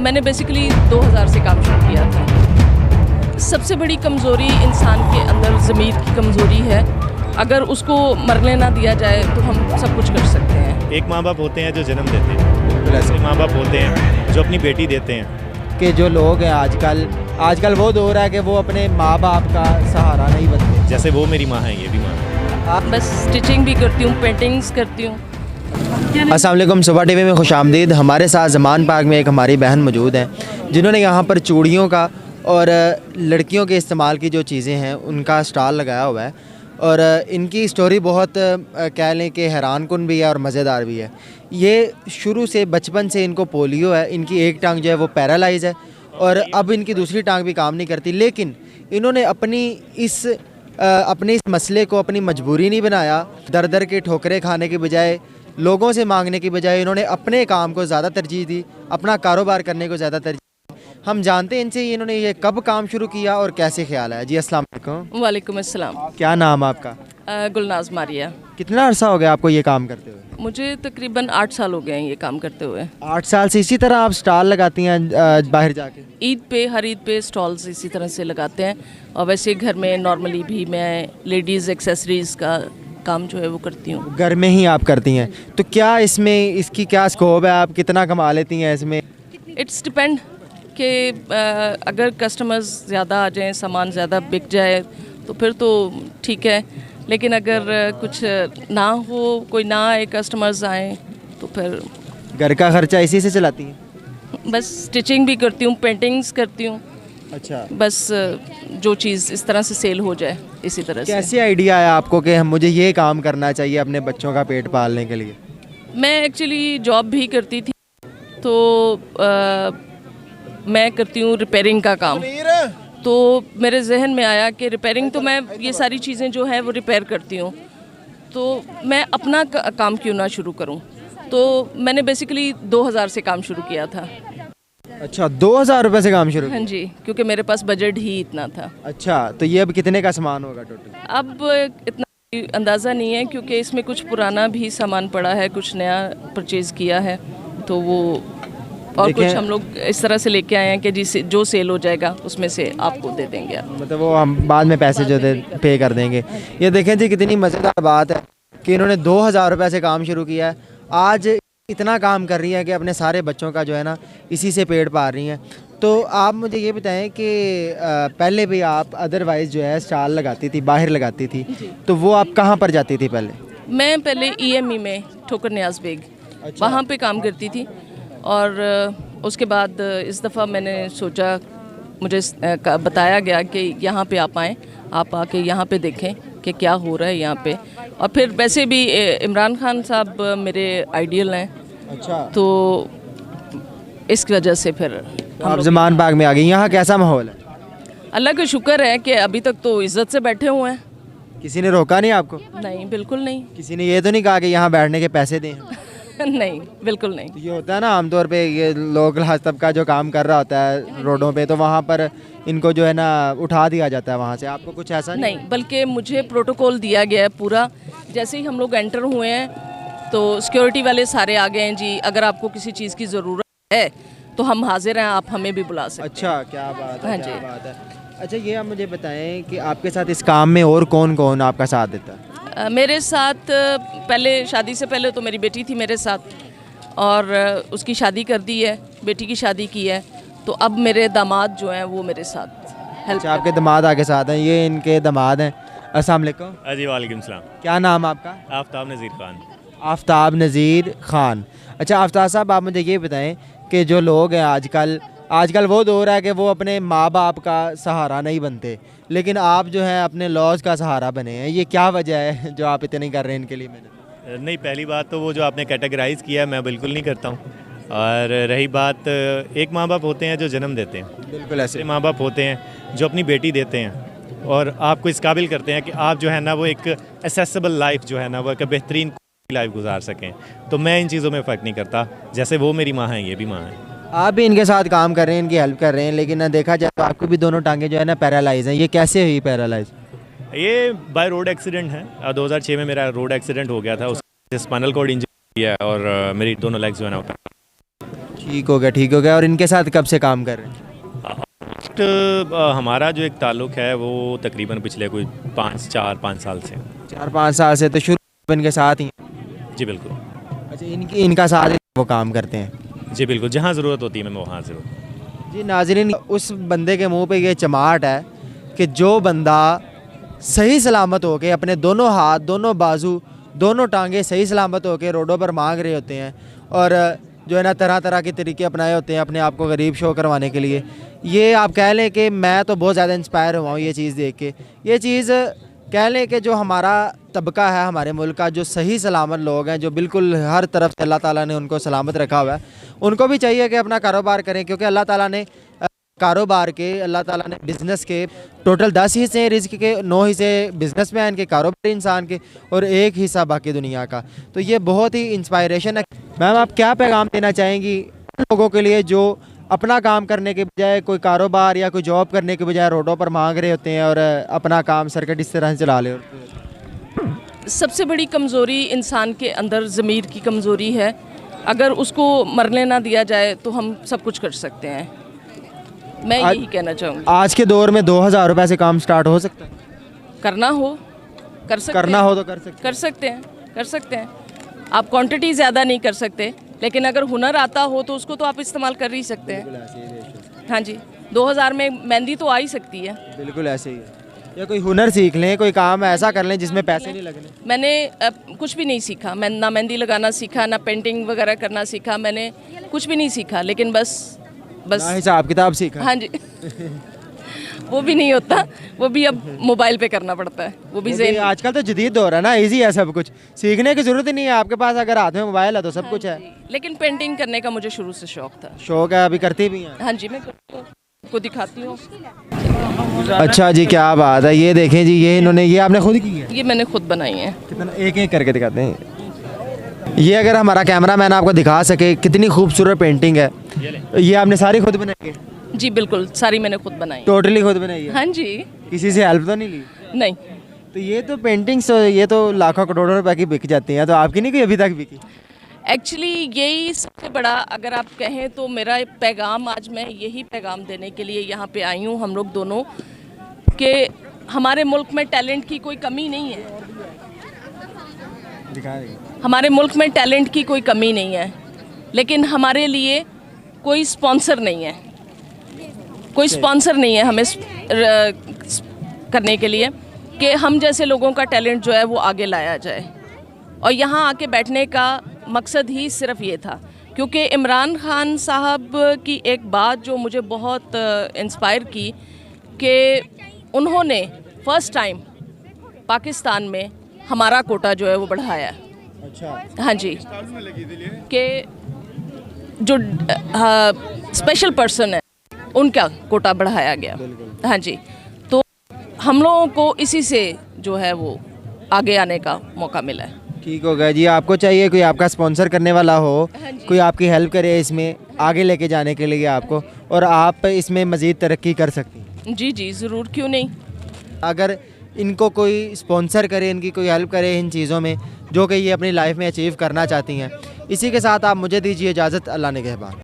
मैंने बेसिकली 2000 से काम शुरू किया था। सबसे बड़ी कमज़ोरी इंसान के अंदर ज़मीर की कमज़ोरी है। अगर उसको मरने ना दिया जाए तो हम सब कुछ कर सकते हैं। एक माँ बाप होते हैं जो जन्म देते हैं, बिल्कुल ऐसे माँ बाप होते हैं जो अपनी बेटी देते हैं। कि जो लोग हैं आजकल वो दौर है कि वो अपने माँ बाप का सहारा नहीं बनते। जैसे वो मेरी माँ है, ये भी माँ है। बस स्टिचिंग भी करती हूँ, पेंटिंग्स करती हूँ। अस्सलाम वालेकुम, सुबह टीवी में खुशामदीद। हमारे साथ ज़मान पार्क में एक हमारी बहन मौजूद हैं जिन्होंने यहाँ पर चूड़ियों का और लड़कियों के इस्तेमाल की जो चीज़ें हैं उनका स्टॉल लगाया हुआ है। और इनकी स्टोरी बहुत कह लें कि हैरान कुन भी है और मज़ेदार भी है। ये शुरू से बचपन से इनको पोलियो है, इनकी एक टांग जो है वो पैरालाइज़ है और अब इनकी दूसरी टांग भी काम नहीं करती। लेकिन इन्होंने अपने इस मसले को अपनी मजबूरी नहीं बनाया। दर दर के ठोकरें खाने के बजाय, लोगों से मांगने की बजाय इन्होंने अपने काम को ज़्यादा तरजीह दी, अपना कारोबार करने को ज़्यादा तरजीह दी। हम जानते हैं इनसे इन्होंने ये कब काम शुरू किया और कैसे ख्याल आया। जी अस्सलाम वालेकुम। वालेकुम अस्सलाम। क्या नाम आपका? गुलनाज मारिया। कितना अरसा हो गया आपको ये काम करते हुए? मुझे तकरीबन 8 साल हो गए हैं ये काम करते हुए। 8 साल से इसी तरह आप स्टॉल लगाती हैं बाहर जाके? हर ईद पे स्टॉल्स इसी तरह से लगाते हैं। और वैसे घर में नॉर्मली भी मैं लेडीज़ एक्सेसरीज़ का काम जो है वो करती हूँ। घर में ही आप करती हैं, तो क्या इसकी क्या स्कोप है? आप कितना कमा लेती हैं इसमें? इट्स डिपेंड कि अगर कस्टमर्स ज़्यादा आ जाएं, सामान ज़्यादा बिक जाए तो फिर तो ठीक है। लेकिन अगर कुछ ना हो, कोई ना आए, कस्टमर्स आए तो फिर घर का खर्चा इसी से चलाती हैं? बस स्टिचिंग भी करती हूँ, पेंटिंग्स करती हूँ। अच्छा। बस जो चीज़ इस तरह से सेल हो जाए इसी तरह से। कैसे आइडिया आया आपको कि मुझे ये काम करना चाहिए अपने बच्चों का पेट पालने के लिए? मैं एक्चुअली जॉब भी करती थी, तो मैं करती हूँ रिपेयरिंग का काम। तो मेरे जहन में आया कि रिपेयरिंग तो मैं ये सारी चीज़ें जो हैं वो रिपेयर करती हूँ, तो मैं अपना काम क्यों ना शुरू करूँ। तो मैंने बेसिकली 2000 से काम शुरू किया था। अच्छा, 2000 रुपये से काम शुरू? हाँ जी, क्योंकि मेरे पास बजट ही इतना था। अच्छा, तो ये अब कितने का सामान होगा टोटल? अब इतना अंदाज़ा नहीं है क्योंकि इसमें कुछ पुराना भी सामान पड़ा है, कुछ नया परचेज़ किया है, तो वो और कुछ हम लोग इस तरह से लेके आए हैं कि जो सेल हो जाएगा उसमें से आपको दे देंगे आप। मतलब वो हम बाद में पैसे जो पे कर देंगे। ये देखें जी कितनी मज़ेदार बात है कि इन्होंने 2000 रुपये से काम शुरू किया है। आज इतना काम कर रही है कि अपने सारे बच्चों का जो है ना इसी से पेट पाल रही हैं। तो आप मुझे ये बताएं कि पहले भी आप अदरवाइज़ जो है स्टॉल लगाती थी, बाहर लगाती थी, तो वो आप कहाँ पर जाती थी पहले? मैं पहले EME में ठोकर न्याज बेग, अच्छा। वहाँ पे काम करती थी। और उसके बाद इस दफ़ा मैंने सोचा, मुझे बताया गया कि यहाँ पे आप आएँ, आप आके यहाँ पे देखें कि क्या हो रहा है यहाँ पे। और फिर वैसे भी इमरान खान साहब मेरे आइडियल हैं। अच्छा। तो इसकी वजह से फिर आप ज़मान बाग में आ गई। यहाँ कैसा माहौल है? अल्लाह का शुक्र है कि अभी तक तो इज़्ज़त से बैठे हुए हैं। किसी ने रोका नहीं आपको? नहीं, बिल्कुल नहीं। किसी ने ये तो नहीं कहा कि यहाँ बैठने के पैसे दें? नहीं, बिल्कुल नहीं। तो ये होता है ना आमतौर पे, ये लो क्लास तबका जो काम कर रहा होता है रोडों पे, तो वहाँ पर इनको जो है ना उठा दिया जाता है वहाँ से। आपको कुछ ऐसा नहीं, बल्कि मुझे प्रोटोकॉल दिया गया है पूरा। जैसे ही हम लोग एंटर हुए हैं तो सिक्योरिटी वाले सारे आ गए हैं जी, अगर आपको किसी चीज़ की ज़रूरत है तो हम हाजिर हैं, आप हमें भी बुला सकते हैं। अच्छा, क्या बात है। हाँ क्या जी। बात है। अच्छा, ये आप मुझे बताएं कि आपके साथ इस काम में और कौन कौन आपका साथ देता है? मेरे साथ पहले, शादी से पहले तो मेरी बेटी थी मेरे साथ, और उसकी शादी कर दी है, बेटी की शादी की है। तो अब मेरे दामाद जो हैं वो मेरे साथ हेल्प। अच्छा, आपके दामाद आके साथ हैं। ये इनके दामाद हैं। अस्सलाम वालेकुम। जी वालेकुम सलाम। क्या नाम आपका? आफ्ताब नज़ीर खान। आफ्ताब नज़ीर खान। अच्छा आफ्ताब साहब, आप मुझे ये बताएं कि जो लोग हैं आजकल वो दौर है कि वो अपने माँ बाप का सहारा नहीं बनते, लेकिन आप जो है अपने लॉज का सहारा बने हैं। ये क्या वजह है जो आप इतने कर रहे हैं इनके लिए? मैंने नहीं, पहली बात तो वो जो आपने कैटेगराइज़ किया है मैं बिल्कुल नहीं करता हूँ। और रही बात, एक माँ बाप होते हैं जो जन्म देते हैं, बिल्कुल ऐसे माँ बाप होते हैं जो अपनी बेटी देते हैं और आपको इस काबिल करते हैं कि आप जो है ना वो एक एसेसिबल लाइफ जो है ना वो एक बेहतरीन लाइफ गुजार सकें। तो मैं इन चीज़ों में फ़र्क नहीं करता। जैसे वो मेरी माँ है, ये भी माँ है। आप भी इनके साथ काम कर रहे हैं, इनकी हेल्प कर रहे हैं, लेकिन ना देखा जाए तो आपको भी दोनों टांगे जो है ना पैरालाइज हैं। ये कैसे हुई पैरालाइज? ये बाय रोड एक्सीडेंट है। 2006 में मेरा रोड एक्सीडेंट हो गया था, उससे स्पाइनल कॉर्ड इंजरी है और मेरी दोनों लेग्स जो है ना ठीक हो गया, ठीक हो गया। और इनके साथ कब से काम कर रहे हैं? हमारा जो एक ताल्लुक़ है वो तकरीबन पिछले कोई 4-5 साल से। 4-5 साल से। तो शुरू इनके साथ ही हैं? जी बिल्कुल। अच्छा, इनका साथ वो काम करते हैं? जी बिल्कुल, जहाँ ज़रूरत होती है मैं वहाँ ज़रूर। जी नाज़रीन, उस बंदे के मुंह पे ये चमाट है कि जो बंदा सही सलामत होके अपने दोनों हाथ, दोनों बाजू, दोनों टांगे सही सलामत होके रोडों पर मांग रहे होते हैं और जो है ना तरह तरह के तरीके अपनाए होते हैं अपने आप को गरीब शो करवाने के लिए। ये आप कह लें कि मैं तो बहुत ज़्यादा इंस्पायर हुआ हूँ ये चीज़ देख के। ये चीज़ कह लें कि जो हमारा तबका है हमारे मुल्क का, जो सही सलामत लोग हैं, जो बिल्कुल हर तरफ से अल्लाह ताला ने उनको सलामत रखा हुआ है, उनको भी चाहिए कि अपना कारोबार करें, क्योंकि अल्लाह ताला ने कारोबार के, अल्लाह ताला ने बिज़नेस के टोटल 10 हिस्से हैं रिज़्क़ के, 9 हिस्से बिज़नेसमैन के, कारोबारी इंसान के, और 1 हिस्सा बाकी दुनिया का। तो ये बहुत ही इंस्पायरेशन है। मैम, आप क्या पैगाम देना चाहेंगी लोगों के लिए जो अपना काम करने के बजाय, कोई कारोबार या कोई जॉब करने के बजाय रोडों पर मांग रहे होते हैं और अपना काम सर्किट इस तरह से चला ले? सबसे बड़ी कमज़ोरी इंसान के अंदर ज़मीर की कमज़ोरी है। अगर उसको मरने ना दिया जाए तो हम सब कुछ कर सकते हैं। मैं यही कहना चाहूँगी। आज के दौर में 2000 रुपये से काम स्टार्ट हो सकता है? करना हो कर सकते करना हैं। हो तो कर सकते हैं। आप क्वांटिटी ज़्यादा नहीं कर सकते, लेकिन अगर हुनर आता हो तो उसको तो आप इस्तेमाल कर ही सकते हैं। हाँ जी, 2000 में मेहंदी तो आ ही सकती है। बिल्कुल ऐसे ही है। या कोई हुनर सीख लें, कोई काम ऐसा कर लें जिसमें पैसे नहीं लगने। मैंने कुछ भी नहीं सीखा। मैं ना मेहंदी लगाना सीखा, ना पेंटिंग वगैरह करना सीखा। मैंने कुछ भी नहीं सीखा, लेकिन बस ना हिसाब किताब सीखा। हाँ जी वो भी नहीं होता, वो भी अब मोबाइल पे करना पड़ता है। वो भी आजकल तो जदीद दौर है ना, इजी है सब कुछ, सीखने की ज़रूरत ही नहीं है। आपके पास अगर हाथ में मोबाइल है तो सब कुछ है। लेकिन पेंटिंग करने का मुझे शुरू से शौक था। शौक है, अभी करती भी हैं? हाँ जी, मैं को दिखाती हूँ। अच्छा जी, क्या बात है। ये देखें जी, ये इन्होंने, ये आपने खुद की है? ये मैंने खुद बनाई है। कितना, एक एक करके दिखाते हैं। ये अगर हमारा कैमरा मैन आपको दिखा सके, कितनी खूबसूरत पेंटिंग है। ये आपने सारी खुद बनाई है? जी बिल्कुल, सारी मैंने खुद बनाई। टोटली खुद बनाई है? हाँ जी। किसी से हेल्प तो नहीं ली? नहीं। तो ये तो पेंटिंग्स, ये तो लाखों करोड़ों रुपए की बिक जाती हैं, तो आपकी नहीं कोई अभी तक बिकी? एक्चुअली यही सबसे बड़ा, अगर आप कहें तो मेरा पैगाम, आज मैं यही पैगाम देने के लिए यहाँ पे आई हूँ, हम लोग दोनों, कि हमारे मुल्क में टैलेंट की कोई कमी नहीं है। हमारे मुल्क में टैलेंट की कोई कमी नहीं है, लेकिन हमारे लिए कोई स्पॉन्सर नहीं है। कोई स्पॉन्सर नहीं है हमें करने के लिए कि हम जैसे लोगों का टैलेंट जो है वो आगे लाया जाए। और यहाँ आके बैठने का मकसद ही सिर्फ ये था, क्योंकि इमरान खान साहब की एक बात जो मुझे बहुत इंस्पायर की, कि उन्होंने फ़र्स्ट टाइम पाकिस्तान में हमारा कोटा जो है वो बढ़ाया। अच्छा। हाँ जी, कि जो स्पेशल पर्सन है उनका कोटा बढ़ाया गया। हाँ जी, तो हम लोगों को इसी से जो है वो आगे आने का मौका मिला है। ठीक हो गया जी। आपको चाहिए कोई आपका स्पॉन्सर करने वाला हो, कोई आपकी हेल्प करे इसमें आगे लेके जाने के लिए आपको, और आप इसमें मज़ीद तरक्की कर सकती हैं? जी जी ज़रूर, क्यों नहीं। अगर इनको कोई स्पॉन्सर करे, इनकी कोई हेल्प करे इन चीज़ों में जो कि ये अपनी लाइफ में अचीव करना चाहती हैं। इसी के साथ आप मुझे दीजिए इजाज़त। अल्लाह निगहबान।